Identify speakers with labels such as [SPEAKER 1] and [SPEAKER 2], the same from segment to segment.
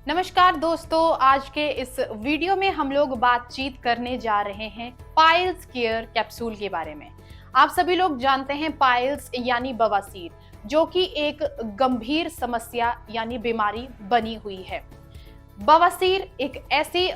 [SPEAKER 1] नमस्कार दोस्तों, आज के इस वीडियो में हम लोग बातचीत करने जा रहे हैं पाइल्स केयर कैप्सूल के बारे में। आप सभी लोग जानते हैं पाइल्स यानी बवासीर, जो कि एक गंभीर समस्या यानी बीमारी बनी हुई है। बवासीर एक ऐसी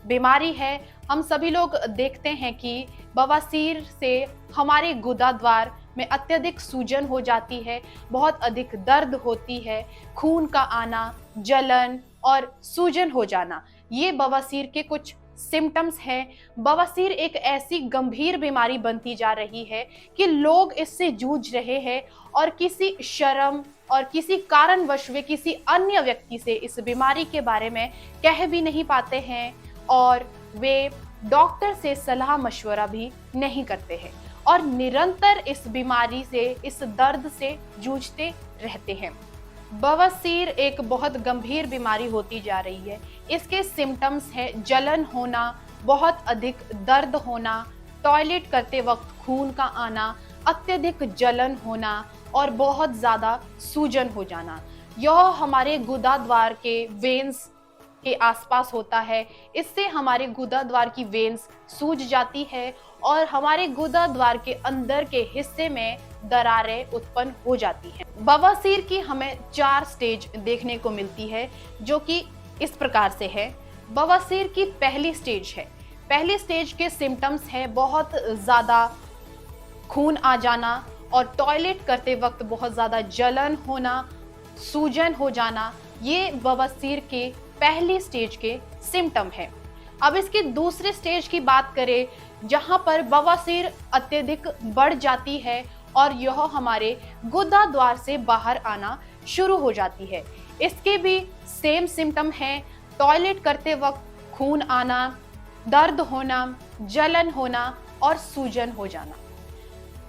[SPEAKER 1] बीमारी है, हम सभी लोग देखते हैं कि बवासीर से हमारे गुदाद्वार में अत्यधिक सूजन हो जाती है, बहुत अधिक दर्द होती है, खून का आना, जलन और सूजन हो जाना, ये बवासीर के कुछ सिम्टम्स हैं। बवासीर एक ऐसी गंभीर बीमारी बनती जा रही है कि लोग इससे जूझ रहे हैं और किसी शर्म और किसी कारणवश वे किसी अन्य व्यक्ति से इस बीमारी के बारे में कह भी नहीं पाते हैं और वे डॉक्टर से सलाह मशवरा भी नहीं करते हैं और निरंतर इस बीमारी से, इस दर्द से जूझते रहते हैं। बवासीर एक बहुत गंभीर बीमारी होती जा रही है। इसके सिम्टम्स है जलन होना, बहुत अधिक दर्द होना, टॉयलेट करते वक्त खून का आना, अत्यधिक जलन होना और बहुत ज़्यादा सूजन हो जाना। यह हमारे गुदाद्वार के वेन्स के आसपास होता है। इससे हमारे गुदाद्वार की वेन्स सूज जाती है और हमारे गुदाद्वार के अंदर के हिस्से में दरारें उत्पन्न हो जाती हैं। बवासीर की हमें 4 स्टेज देखने को मिलती है, जो कि इस प्रकार से है। बवासीर की पहली स्टेज है। पहली स्टेज के सिम्टम्स है बहुत ज़्यादा खून आ जाना और टॉयलेट करते वक्त बहुत ज़्यादा जलन होना, सूजन हो जाना। ये बवासीर के पहली स्टेज के सिम्टम है। अब इसकी दूसरे स्टेज की बात करें, जहां पर बवासीर अत्यधिक बढ़ जाती है और यह हमारे गुदाद्वार से बाहर आना शुरू हो जाती है। इसके भी सेम सिम्टम हैं, टॉयलेट करते वक्त खून आना, दर्द होना, जलन होना और सूजन हो जाना।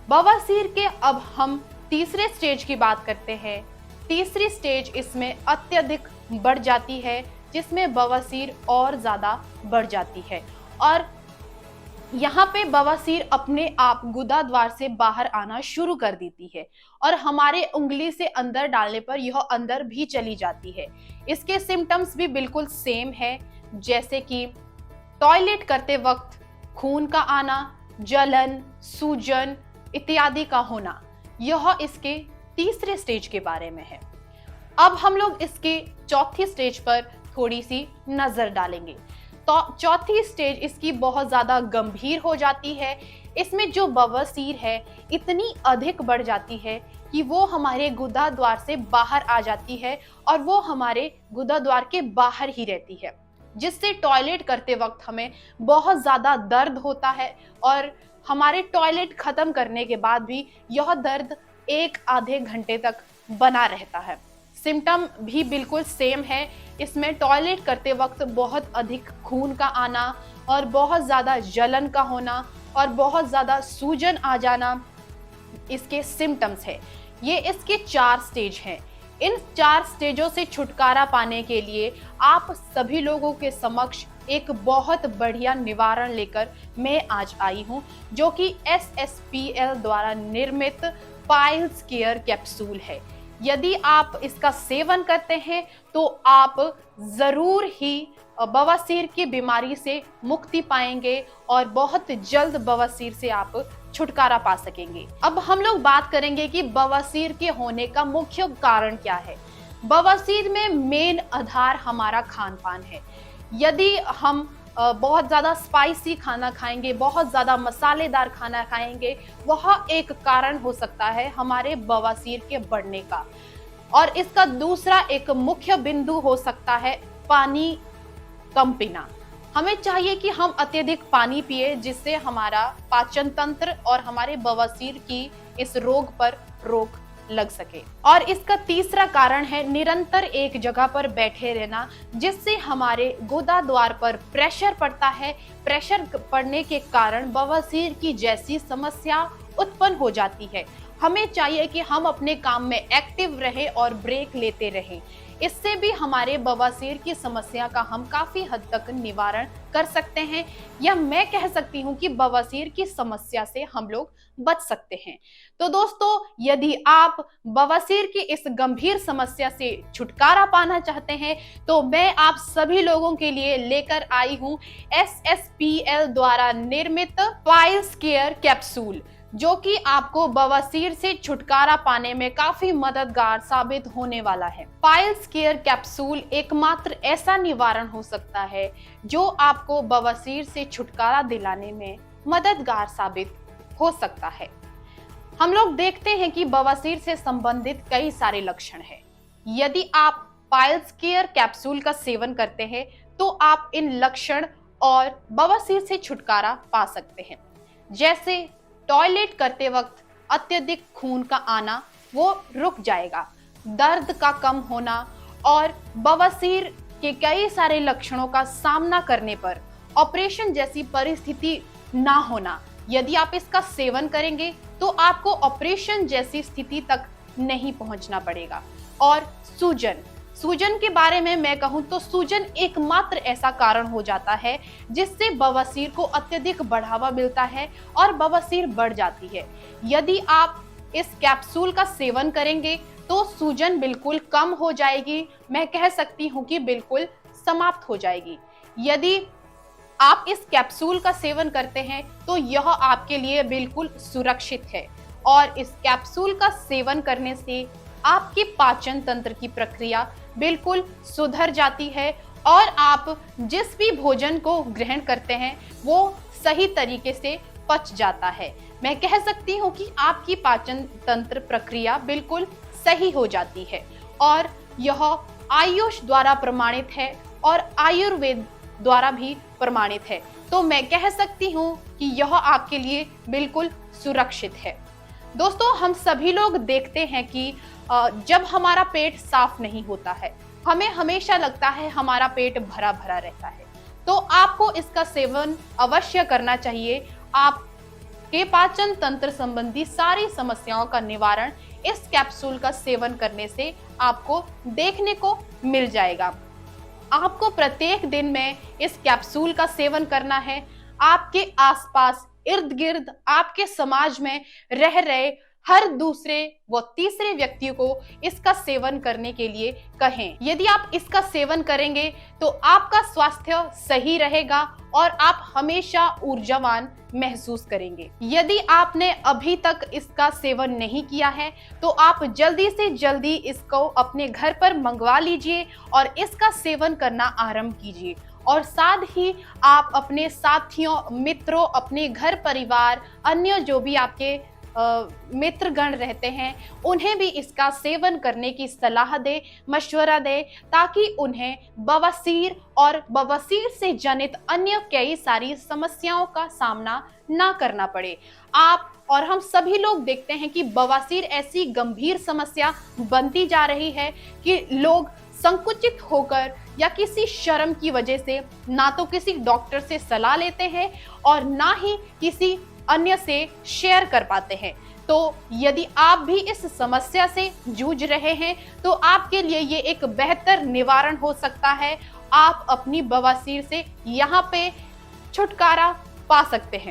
[SPEAKER 1] बवासीर के अब हम तीसरे स्टेज की बात करते हैं। तीसरी स्टेज इसमें अत्यधिक बढ़ जाती है, जिसमें बवासीर और ज़्यादा बढ़ जाती है और यहाँ पे बवासीर अपने आप गुदाद्वार से बाहर आना शुरू कर देती है और हमारे उंगली से अंदर डालने पर यह अंदर भी चली जाती है। इसके सिम्टम्स भी बिल्कुल सेम है, जैसे कि टॉयलेट करते वक्त खून का आना, जलन, सूजन इत्यादि का होना। यह इसके तीसरे स्टेज के बारे में है। अब हम लोग इसके चौथी स्टेज पर थोड़ी सी नजर डालेंगे। तो चौथी स्टेज इसकी बहुत ज्यादा गंभीर हो जाती है। इसमें जो बवासीर है इतनी अधिक बढ़ जाती है कि वो हमारे गुदाद्वार से बाहर आ जाती है और वो हमारे गुदाद्वार के बाहर ही रहती है, जिससे टॉयलेट करते वक्त हमें बहुत ज्यादा दर्द होता है और हमारे टॉयलेट खत्म करने के बाद भी यह दर्द 1 आधे घंटे तक बना रहता है। सिम्टम भी बिल्कुल सेम है। इसमें टॉयलेट करते वक्त बहुत अधिक खून का आना और बहुत ज़्यादा जलन का होना और बहुत ज़्यादा सूजन आ जाना इसके सिम्टम्स है। ये इसके 4 स्टेज हैं। इन 4 स्टेजों से छुटकारा पाने के लिए आप सभी लोगों के समक्ष एक बहुत बढ़िया निवारण लेकर मैं आज आई हूँ, जो कि SSPL द्वारा निर्मित पाइल्स केयर कैप्सूल है। यदि आप इसका सेवन करते हैं तो आप जरूर ही बवासीर की बीमारी से मुक्ति पाएंगे और बहुत जल्द बवासीर से आप छुटकारा पा सकेंगे। अब हम लोग बात करेंगे कि बवासीर के होने का मुख्य कारण क्या है। बवासीर में मेन आधार हमारा खान पान है। यदि हम बहुत ज़्यादा स्पाइसी खाना खाएंगे, बहुत ज़्यादा मसालेदार खाना खाएंगे, वह एक कारण हो सकता है हमारे बवासीर के बढ़ने का। और इसका दूसरा एक मुख्य बिंदु हो सकता है पानी कम पीना। हमें चाहिए कि हम अत्यधिक पानी पिए, जिससे हमारा पाचन तंत्र और हमारे बवासीर की इस रोग पर रोक लग सके। और इसका तीसरा कारण है निरंतर एक जगह पर बैठे रहना, जिससे हमारे गुदाद्वार पर प्रेशर पड़ता है। प्रेशर पड़ने के कारण बवासीर की जैसी समस्या उत्पन्न हो जाती है। हमें चाहिए कि हम अपने काम में एक्टिव रहें और ब्रेक लेते रहें। इससे भी हमारे बवासीर की समस्या का हम काफी हद तक निवारण कर सकते हैं, या मैं कह सकती हूँ कि बवासीर की समस्या से हम लोग बच सकते हैं। तो दोस्तों, यदि आप बवासीर की इस गंभीर समस्या से छुटकारा पाना चाहते हैं तो मैं आप सभी लोगों के लिए लेकर आई हूँ SSPL द्वारा निर्मित पाइल्स केयर कैप्सूल, जो कि आपको बवासीर से छुटकारा पाने में काफी मददगार साबित होने वाला है। पाइल्स केयर कैप्सूल एकमात्र ऐसा निवारण हो सकता है जो आपको बवासीर से छुटकारा दिलाने में मददगार साबित हो सकता है। हम लोग देखते हैं कि बवासीर से संबंधित कई सारे लक्षण हैं। यदि आप पाइल्स केयर कैप्सूल का सेवन करते हैं तो आप इन लक्षण और बवासीर से छुटकारा पा सकते हैं, जैसे टॉयलेट करते वक्त अत्यधिक खून का आना वो रुक जाएगा, दर्द का कम होना और बवासीर के कई सारे लक्षणों का सामना करने पर ऑपरेशन जैसी परिस्थिति ना होना। यदि आप इसका सेवन करेंगे तो आपको ऑपरेशन जैसी स्थिति तक नहीं पहुंचना पड़ेगा। और सूजन के बारे में मैं कहूं तो सूजन एकमात्र ऐसा कारण हो जाता है जिससे बवासीर को अत्यधिक बढ़ावा मिलता है और बवासीर बढ़ जाती है। यदि आप इस कैप्सूल का सेवन करेंगे तो सूजन बिल्कुल कम हो जाएगी, मैं कह सकती हूं कि बिल्कुल समाप्त हो जाएगी। यदि आप इस कैप्सूल का सेवन करते हैं तो यह आपके लिए बिल्कुल सुरक्षित है, और इस कैप्सूल का सेवन करने से आपकी पाचन तंत्र की प्रक्रिया बिल्कुल सुधर जाती है और आप जिस भी भोजन को ग्रहण करते हैं वो सही तरीके से पच जाता है। मैं कह सकती हूँ कि आपकी पाचन तंत्र प्रक्रिया बिल्कुल सही हो जाती है, और यह आयुष द्वारा प्रमाणित है और आयुर्वेद द्वारा भी प्रमाणित है। तो मैं कह सकती हूँ कि यह आपके लिए बिल्कुल सुरक्षित है। दोस्तों, हम सभी लोग देखते हैं कि जब हमारा पेट साफ नहीं होता है, हमें हमेशा लगता है हमारा पेट भरा भरा रहता है, तो आपको इसका सेवन अवश्य करना चाहिए। आपके पाचन तंत्र संबंधी सारी समस्याओं का निवारण इस कैप्सूल का सेवन करने से आपको देखने को मिल जाएगा। आपको प्रत्येक दिन में इस कैप्सूल का सेवन करना है। आपके आसपास इर्द गिर्द आपके समाज में रह रहे हर दूसरे व तीसरे व्यक्ति को इसका सेवन करने के लिए कहें। यदि आप इसका सेवन करेंगे तो आपका स्वास्थ्य सही रहेगा और आप हमेशा ऊर्जावान महसूस करेंगे। यदि आपने अभी तक इसका सेवन नहीं किया है तो आप जल्दी से जल्दी इसको अपने घर पर मंगवा लीजिए और इसका सेवन करना आरंभ कीजिए। और साथ ही आप अपने साथियों, मित्रों, अपने घर परिवार, अन्य जो भी आपके मित्रगण रहते हैं उन्हें भी इसका सेवन करने की सलाह दे, मशवरा दे, ताकि उन्हें बवासीर और बवासीर से जनित अन्य कई सारी समस्याओं का सामना ना करना पड़े। आप और हम सभी लोग देखते हैं कि बवासीर ऐसी गंभीर समस्या बनती जा रही है कि लोग संकुचित होकर या किसी शर्म की वजह से ना तो किसी डॉक्टर से सलाह लेते हैं और ना ही किसी अन्य से शेयर कर पाते हैं। तो यदि आप भी इस समस्या से जूझ रहे हैं तो आपके लिए ये एक बेहतर निवारण हो सकता है। आप अपनी बवासीर से यहाँ पे छुटकारा पा सकते हैं।